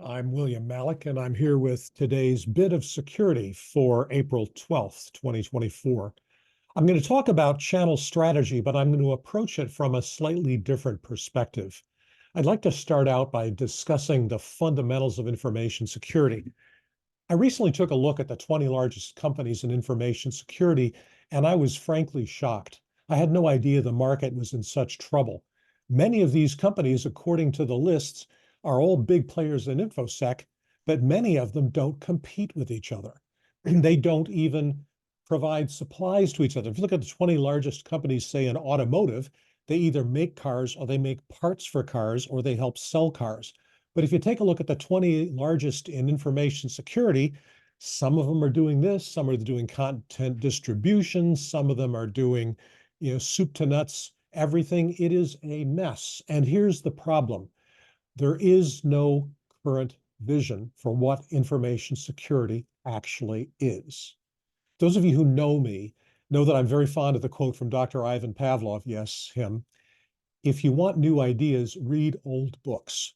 I'm William Malik, and I'm here with today's bit of security for April 12th, 2024. I'm going to talk about channel strategy, but I'm going to approach it from a slightly different perspective. I'd like to start out by discussing the fundamentals of information security. I recently took a look at the 20 largest companies in information security, and I was frankly shocked. I had no idea the market was in such trouble. Many of these companies, according to the lists, are all big players in InfoSec, but many of them don't compete with each other. They don't even provide supplies to each other. If you look at the 20 largest companies, say in automotive, they either make cars or they make parts for cars or they help sell cars. But if you take a look at the 20 largest in information security, some of them are doing this, some are doing content distribution, some of them are doing, soup to nuts, everything. It is a mess. And here's the problem. There is no current vision for what information security actually is. Those of you who know me know that I'm very fond of the quote from Dr. Ivan Pavlov, yes, him. If you want new ideas, read old books.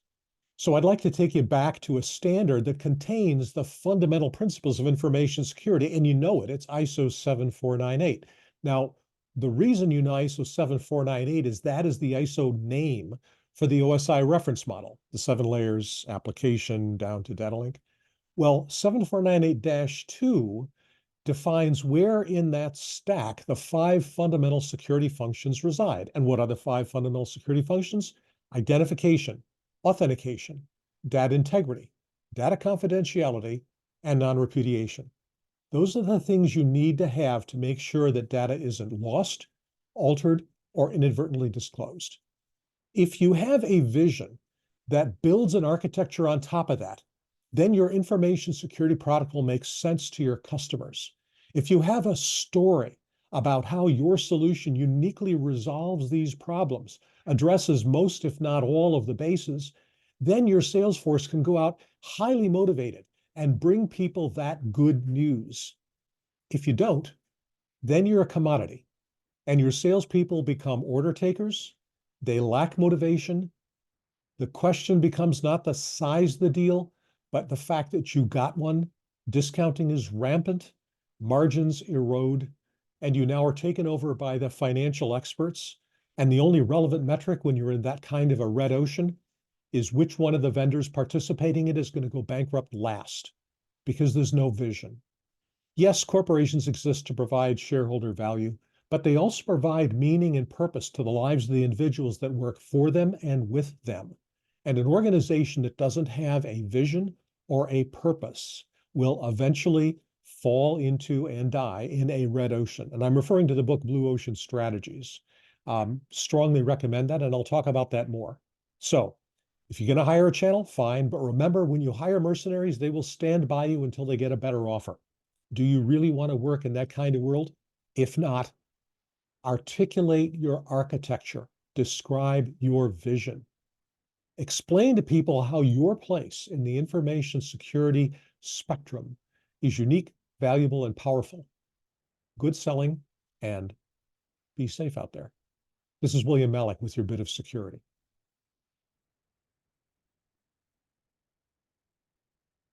So I'd like to take you back to a standard that contains the fundamental principles of information security, and you know it, it's ISO 7498. Now, the reason you know ISO 7498 is that is the ISO name for the OSI reference model, the 7 layers application down to data link. Well, 7498-2 defines where in that stack the 5 fundamental security functions reside. And what are the 5 fundamental security functions? Identification, authentication, data integrity, data confidentiality, and non-repudiation. Those are the things you need to have to make sure that data isn't lost, altered, or inadvertently disclosed. If you have a vision that builds an architecture on top of that, then your information security product will make sense to your customers. If you have a story about how your solution uniquely resolves these problems, addresses most, if not all, of the bases, then your sales force can go out highly motivated and bring people that good news. If you don't, then you're a commodity, and your salespeople become order takers. They lack motivation. The question becomes not the size of the deal, but the fact that you got one. Discounting is rampant, margins erode, and you now are taken over by the financial experts. And the only relevant metric when you're in that kind of a red ocean is which one of the vendors participating in it is going to go bankrupt last, because there's no vision. Yes, corporations exist to provide shareholder value, but they also provide meaning and purpose to the lives of the individuals that work for them and with them. And an organization that doesn't have a vision or a purpose will eventually fall into and die in a red ocean. And I'm referring to the book Blue Ocean Strategies. Strongly recommend that, and I'll talk about that more. So if you're going to hire a channel, fine. But remember, when you hire mercenaries, they will stand by you until they get a better offer. Do you really want to work in that kind of world? If not, articulate your architecture, describe your vision. Explain to people how your place in the information security spectrum is unique, valuable, and powerful. Good selling, and be safe out there. This is William Malik with your bit of security.